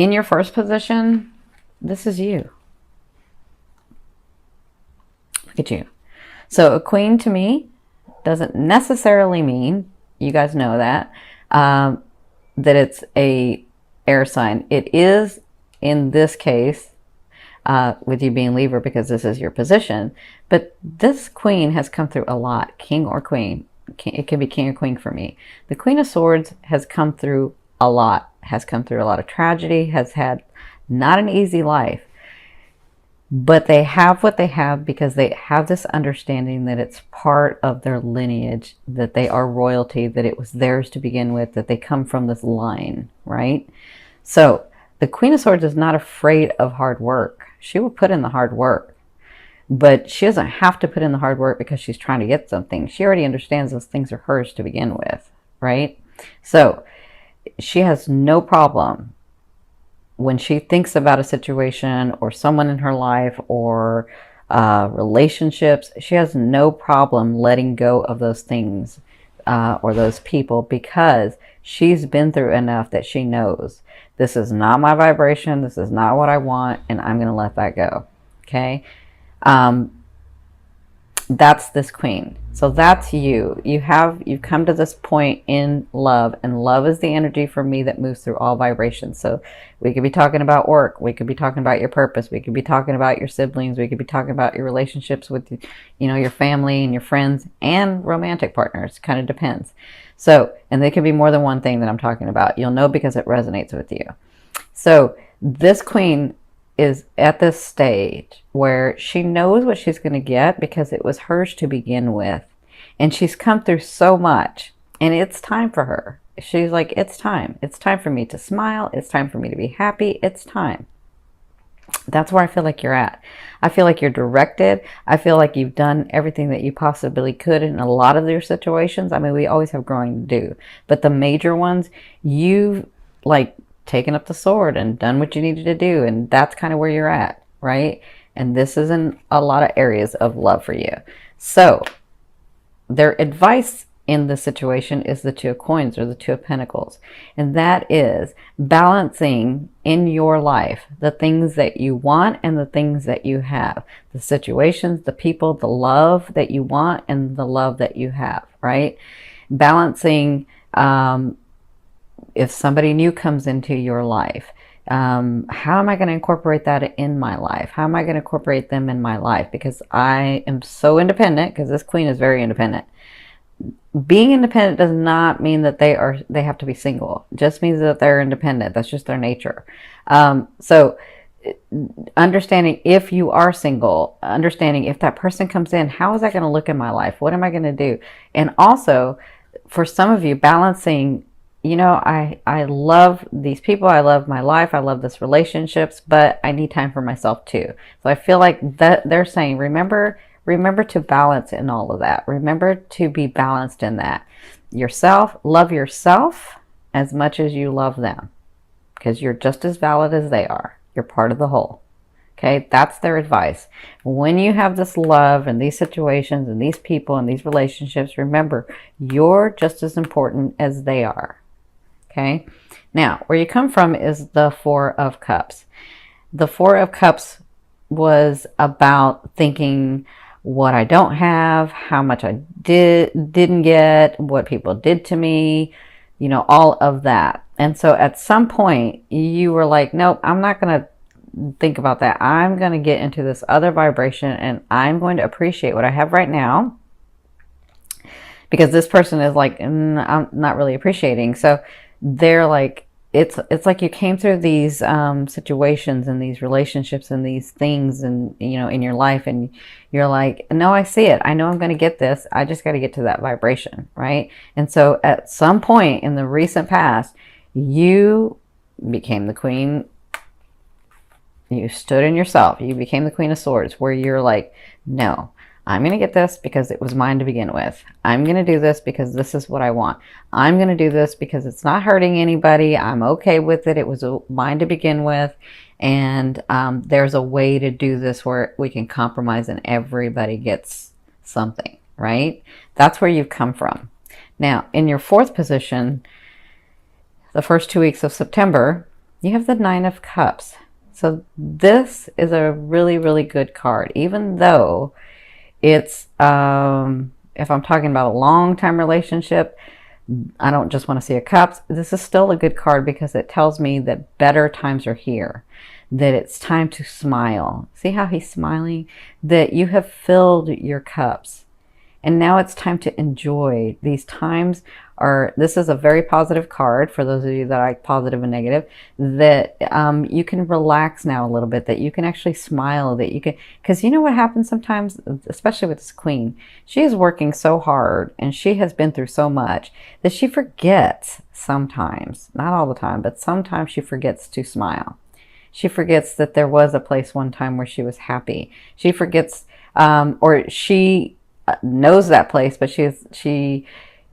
In your first position, this is you. Look at you. So a queen to me doesn't necessarily mean, you guys know that, that it's a air sign. It is in this case, with you being Libra, because this is your position. But this queen has come through a lot, king or queen. It can be king or queen for me. The Queen of Swords has come through a lot, has come through a lot of tragedy, has had not an easy life. But they have what they have because they have this understanding that it's part of their lineage, that they are royalty, that it was theirs to begin with, that they come from this line, right? So the Queen of Swords is not afraid of hard work. She will put in the hard work, but she doesn't have to put in the hard work because she's trying to get something. She already understands those things are hers to begin with, right? So she has no problem when she thinks about a situation or someone in her life or relationships. She has no problem letting go of those things or those people, because she's been through enough that she knows this is not my vibration, this is not what I want, and I'm going to let that go. Okay? That's this queen. So that's you. You've come to this point in love, and love is the energy for me that moves through all vibrations. So we could be talking about work, we could be talking about your purpose, we could be talking about your siblings, we could be talking about your relationships with, your family and your friends and romantic partners. Kind of depends. So, and they could be more than one thing that I'm talking about. You'll know because it resonates with you. So this queen is at this stage where she knows what she's going to get because it was hers to begin with. And she's come through so much, and it's time for her. She's like, it's time. It's time for me to smile. It's time for me to be happy. It's time. That's where I feel like you're at. I feel like you're directed. I feel like you've done everything that you possibly could in a lot of your situations. I mean, we always have growing to do, but the major ones, you've like taken up the sword and done what you needed to do. And that's kind of where you're at, right? And this is in a lot of areas of love for you. So their advice in the situation is the Two of Coins, or the Two of Pentacles. And that is balancing in your life the things that you want and the things that you have. The situations, the people, the love that you want and the love that you have, right? Balancing, if somebody new comes into your life, how am I going to incorporate that in my life? How am I going to incorporate them in my life? Because I am so independent, because this queen is very independent. Being independent does not mean that they have to be single. It just means that they're independent. That's just their nature. So understanding if you are single, understanding if that person comes in, how is that going to look in my life? What am I going to do? And also, for some of you, balancing, I love these people, I love my life, I love this relationships, but I need time for myself too. So I feel like that they're saying, remember to balance in all of that. Remember to be balanced in that. Love yourself as much as you love them, because you're just as valid as they are. You're part of the whole. Okay, that's their advice. When you have this love and these situations and these people and these relationships, remember, you're just as important as they are. Okay, now where you come from is the Four of Cups. The Four of Cups was about thinking what I don't have, how much I didn't get, what people did to me, all of that. And so at some point you were like, nope, I'm not going to think about that. I'm going to get into this other vibration, and I'm going to appreciate what I have right now, because this person is like, I'm not really appreciating. So they're like, it's like you came through these situations and these relationships and these things, and in your life, and you're like, no, I see it. I know I'm going to get this. I just got to get to that vibration, right? And so at some point in the recent past, you became the queen. You stood in yourself. You became the Queen of Swords, where you're like, no, I'm going to get this because it was mine to begin with. I'm going to do this because this is what I want. I'm going to do this because it's not hurting anybody. I'm okay with it. It was mine to begin with. And there's a way to do this where we can compromise and everybody gets something, right? That's where you've come from. Now, in your fourth position, the first 2 weeks of September, You have the Nine of Cups. So this is a really, really good card, even though it's, if I'm talking about a long-time relationship, I don't just want to see a cups. This is still a good card because it tells me that better times are here, that it's time to smile. See how he's smiling? That you have filled your cups. And now it's time to enjoy. These times are, this is a very positive card for those of you that like positive and negative, that you can relax now a little bit, that you can actually smile, that you can, because you know what happens sometimes, especially with this queen, she is working so hard and she has been through so much that she forgets sometimes, not all the time, but sometimes she forgets to smile. She forgets that there was a place one time where she was happy. She forgets, or she knows that place, but she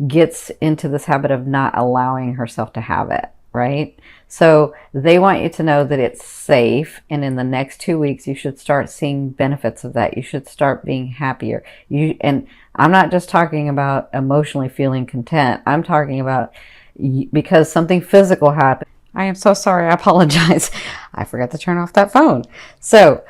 gets into this habit of not allowing herself to have it, right? So they want you to know that it's safe, and in the next 2 weeks you should start seeing benefits of that. You should start being happier. And I'm not just talking about emotionally feeling content. I'm talking about because something physical happened. I am so sorry. I apologize. I forgot to turn off that phone. So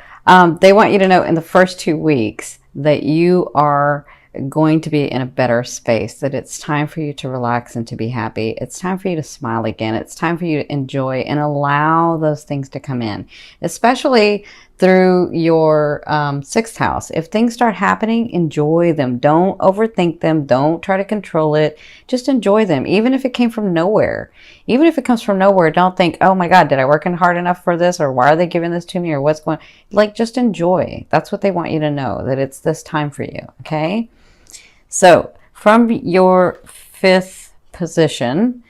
they want you to know in the first 2 weeks that you are going to be in a better space, that it's time for you to relax and to be happy. It's time for you to smile again. It's time for you to enjoy and allow those things to come in, especially through your sixth house. If things start happening, enjoy them. Don't overthink them. Don't try to control it. Just enjoy them, even if it came from nowhere. Even if it comes from nowhere, don't think, oh my God, did I work hard enough for this? Or why are they giving this to me? Or what's going on? Like, just enjoy. That's what they want you to know, that it's this time for you, okay? So from your fifth position,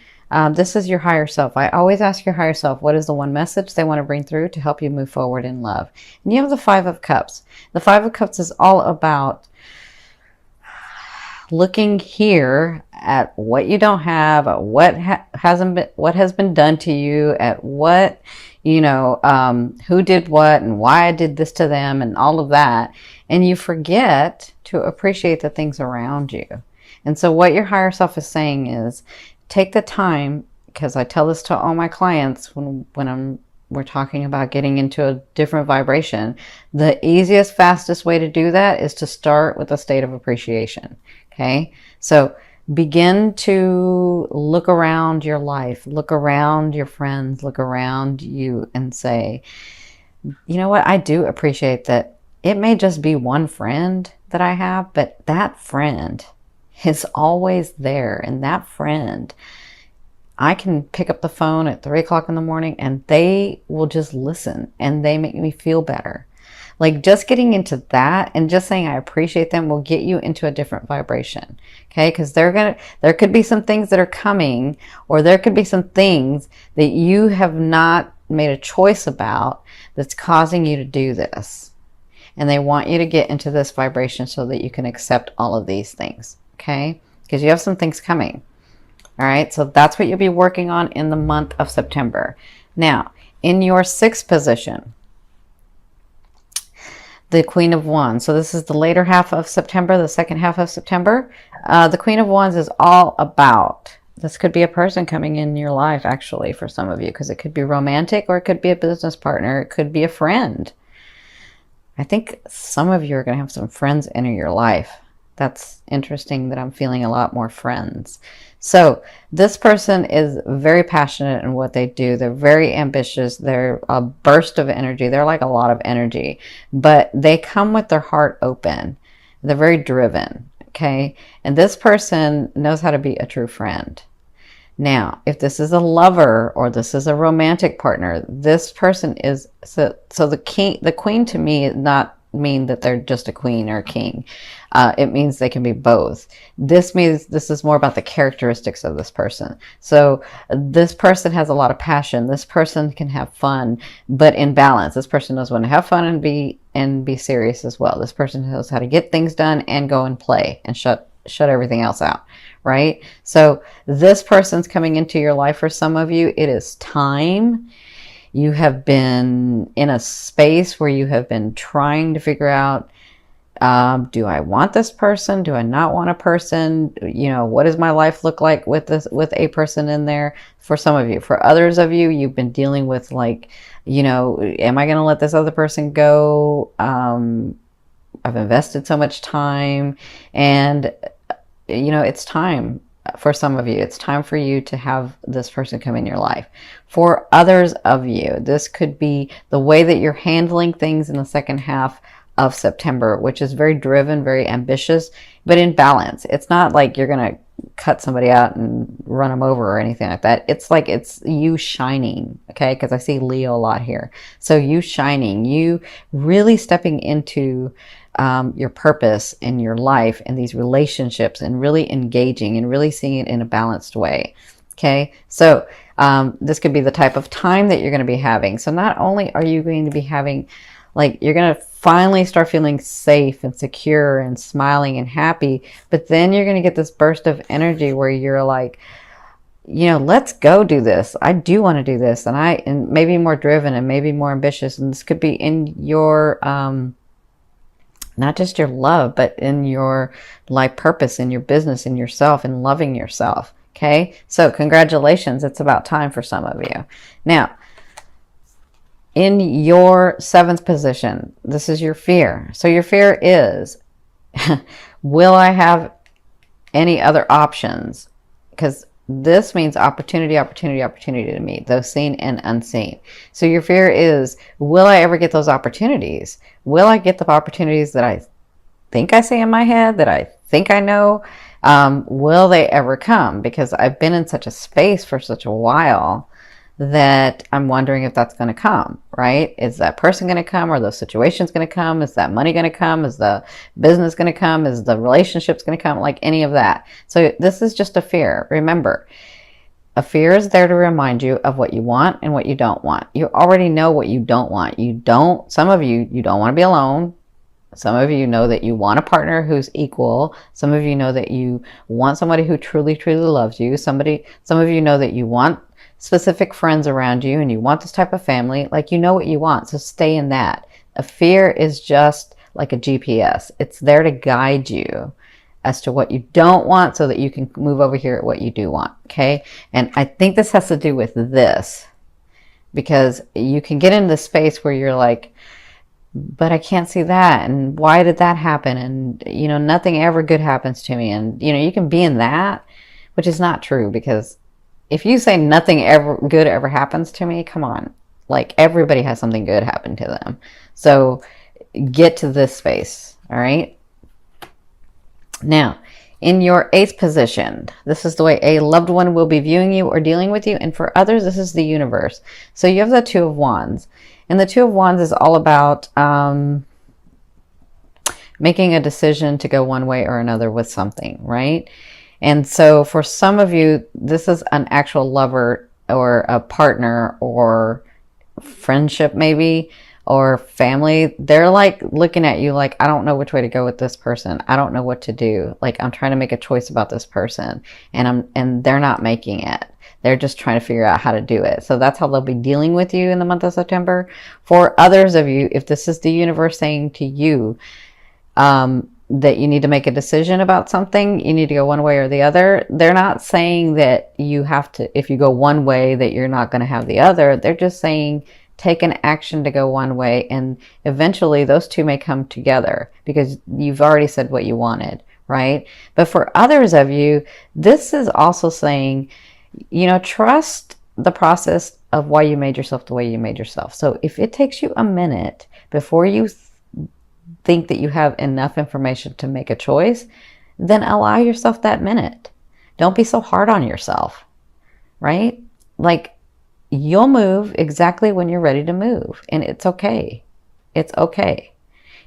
this is your higher self. I always ask your higher self, what is the one message they want to bring through to help you move forward in love? And you have the Five of Cups. The Five of Cups is all about looking here at what you don't have, at what has been done to you, at what, who did what and why I did this to them and all of that. And you forget to appreciate the things around you. And so what your higher self is saying is, take the time, because I tell this to all my clients when we're talking about getting into a different vibration. The easiest, fastest way to do that is to start with a state of appreciation. Okay, so begin to look around your life, look around your friends, look around you and say, you know what, I do appreciate that. It may just be one friend that I have, but that friend is always there. And that friend, I can pick up the phone at 3 o'clock in the morning and they will just listen and they make me feel better. Like, just getting into that and just saying I appreciate them will get you into a different vibration. Okay, because there could be some things that are coming, or there could be some things that you have not made a choice about that's causing you to do this. And they want you to get into this vibration so that you can accept all of these things. Okay, because you have some things coming. All right, so that's what you'll be working on in the month of September. Now, in your sixth position, the Queen of Wands. So this is the later half of September, the second half of September. The Queen of Wands is all about, this could be a person coming in your life, actually, for some of you, because it could be romantic, or it could be a business partner. It could be a friend. I think some of you are going to have some friends enter your life. That's interesting that I'm feeling a lot more friends. So this person is very passionate in what they do. They're very ambitious. They're a burst of energy. They're like a lot of energy, but they come with their heart open. They're very driven. Okay. And this person knows how to be a true friend. Now, if this is a lover or this is a romantic partner, this person is, so the queen to me is not mean that they're just a queen or a king. It means they can be both. This means this is more about the characteristics of this person. So this person has a lot of passion. This person can have fun, but in balance. This person knows when to have fun and be serious as well. This person knows how to get things done and go and play and shut everything else out, right? So this person's coming into your life. For some of you, it is time. You have been in a space where you have been trying to figure out Do I want this person? Do I not want a person? You know, what does my life look like with this, with a person in there? For some of you. For others of you, you've been dealing with like, you know, am I going to let this other person go? I've invested so much time, and you know, it's time for some of you. It's time for you to have this person come in your life. For others of you, this could be the way that you're handling things in the second half of September, which is very driven, very ambitious, but in balance. It's not like you're going to cut somebody out and run them over or anything like that. It's like it's you shining, okay? Because I see Leo a lot here. So you shining, you really stepping into your purpose in your life and these relationships, and really engaging and really seeing it in a balanced way. Okay, so this could be the type of time that you're going to be having. So not only are you going to be having, like, you're going to finally start feeling safe and secure and smiling and happy, but then you're going to get this burst of energy where you're like, you know, let's go do this. I do want to do this. And maybe more driven and maybe more ambitious. And this could be in your, not just your love, but in your life purpose, in your business, in yourself, and loving yourself. Okay. So congratulations. It's about time for some of you. Now, in your 7th position, this is your fear. So your fear is, will I have any other options? Because this means opportunity, opportunity, opportunity to me, those seen and unseen. So your fear is, will I ever get those opportunities? Will I get the opportunities that I think I see in my head, that I think I know? Will they ever come? Because I've been in such a space for such a while that I'm wondering if that's going to come, right? Is that person going to come? Are those situations going to come? Is that money going to come? Is the business going to come? Is the relationships going to come? Like any of that. So this is just a fear. Remember, a fear is there to remind you of what you want and what you don't want. You already know what you don't want. Some of you don't want to be alone. Some of you know that you want a partner who's equal. Some of you know that you want somebody who truly, truly loves you. Some of you know that you want specific friends around you and you want this type of family. Like, you know what you want, so stay in that. A fear is just like a GPS. It's there to guide you as to what you don't want so that you can move over here at what you do want. Okay. And I think this has to do with this, because you can get into the space where you're like, but I can't see that, and why did that happen, and you know, nothing ever good happens to me, and you know, you can be in that, which is not true. Because if you say nothing ever good ever happens to me, come on, like, everybody has something good happen to them. So get to this space. All right. Now, in your 8th position, this is the way a loved one will be viewing you or dealing with you. And for others, this is the universe. So you have the 2 of Wands. And the 2 of Wands is all about making a decision to go one way or another with something, right? And so for some of you, this is an actual lover or a partner or friendship maybe, or family. They're like looking at you like, I don't know which way to go with this person. I don't know what to do. Like, I'm trying to make a choice about this person, and they're not making it. They're just trying to figure out how to do it. So that's how they'll be dealing with you in the month of September. For others of you, if this is the universe saying to you that you need to make a decision about something, you need to go one way or the other, they're not saying that you have to, if you go one way, that you're not going to have the other. They're just saying, take an action to go one way, and eventually those two may come together because you've already said what you wanted, right? But for others of you, this is also saying, you know, trust the process of why you made yourself the way you made yourself. So if it takes you a minute before you think that you have enough information to make a choice, then allow yourself that minute. Don't be so hard on yourself, right? Like, you'll move exactly when you're ready to move, and it's okay. It's okay.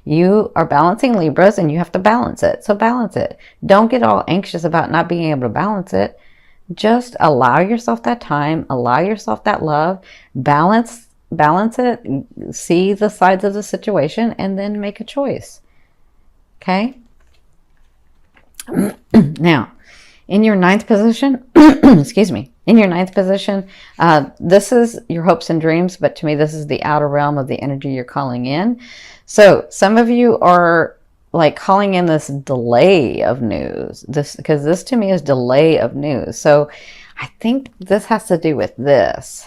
You are balancing Libras and you have to balance it. So balance it. Don't get all anxious about not being able to balance it. Just allow yourself that time, allow yourself that love, balance it, see the sides of the situation, and then make a choice. Okay? Now, in your 9th position, excuse me, in your 9th position, this is your hopes and dreams, but to me, this is the outer realm of the energy you're calling in. So some of you are like calling in this delay of news. This, because this to me is delay of news. So I think this has to do with this.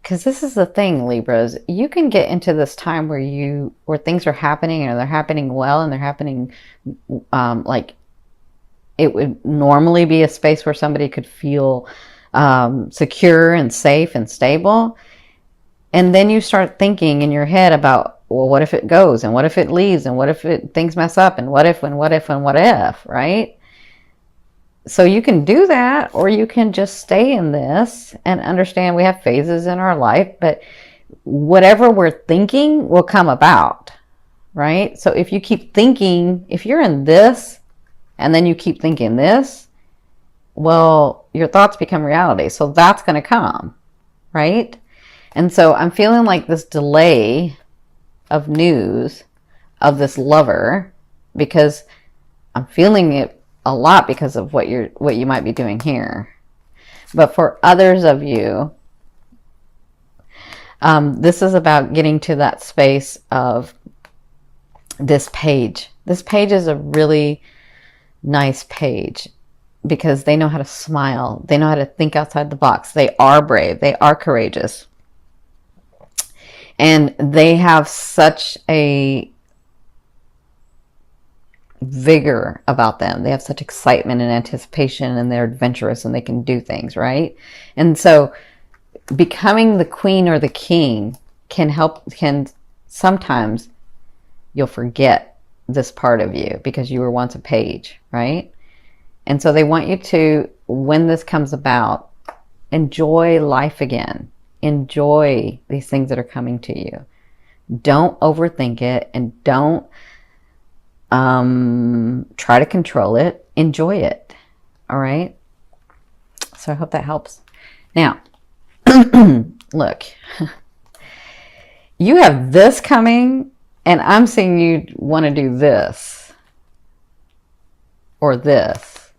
Because this is the thing, Libras, you can get into this time where things are happening, and they're happening well, and they're happening like it would normally be a space where somebody could feel secure and safe and stable. And then you start thinking in your head about, well, what if it goes, and what if it leaves, and what if things mess up, and what if, and what if, and what if, right? So you can do that, or you can just stay in this and understand we have phases in our life, but whatever we're thinking will come about, right? So if you keep thinking, if you're in this and then you keep thinking this, well, your thoughts become reality. So that's going to come, right? And so I'm feeling like this delay of news of this lover, because I'm feeling it a lot because of what you might be doing here. But for others of you, this is about getting to that space of this page. This page is a really nice page because they know how to smile. They know how to think outside the box. They are brave. They are courageous. And they have such a vigor about them. They have such excitement and anticipation, and they're adventurous, and they can do things, right? And so becoming the queen or the king can sometimes you'll forget this part of you because you were once a page, right? And so they want you to, when this comes about, enjoy life again. Enjoy these things that are coming to you. Don't overthink it, and don't try to control it. Enjoy it. All right. So I hope that helps. Now, look, you have this coming, and I'm seeing you want to do this or this.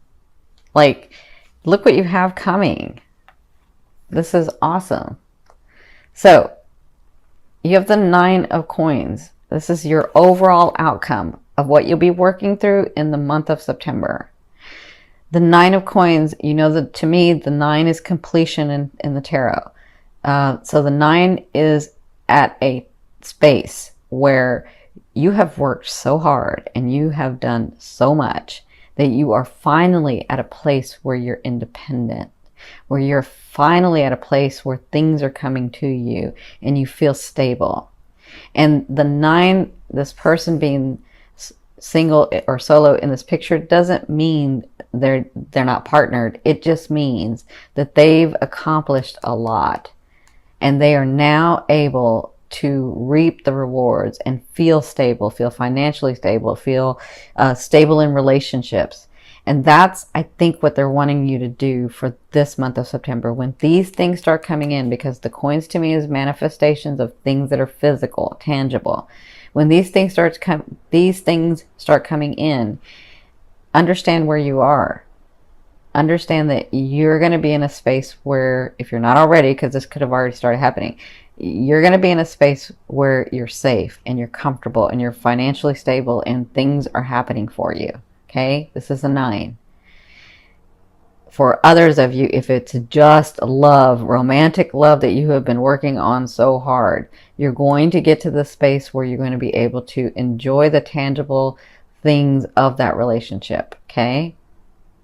Like, look what you have coming. This is awesome. So you have the 9 of coins. This is your overall outcome of what you'll be working through in the month of September. The 9 of coins, you know that to me, the 9 is completion in the tarot. So the 9 is at a space where you have worked so hard and you have done so much that you are finally at a place where you're independent, where you're finally at a place where things are coming to you and you feel stable. And the 9, this person being single or solo in this picture, doesn't mean they're not partnered. It just means that they've accomplished a lot, and they are now able to reap the rewards and feel stable, feel financially stable, feel stable in relationships. And that's, I think, what they're wanting you to do for this month of September, when these things start coming in, because the coins to me is manifestations of things that are physical, tangible. When these things start coming in, understand where you are. Understand that you're going to be in a space where, if you're not already, because this could have already started happening, you're going to be in a space where you're safe and you're comfortable and you're financially stable and things are happening for you. Okay, this is a 9. For others of you, if it's just love, romantic love that you have been working on so hard, you're going to get to the space where you're going to be able to enjoy the tangible things of that relationship. Okay,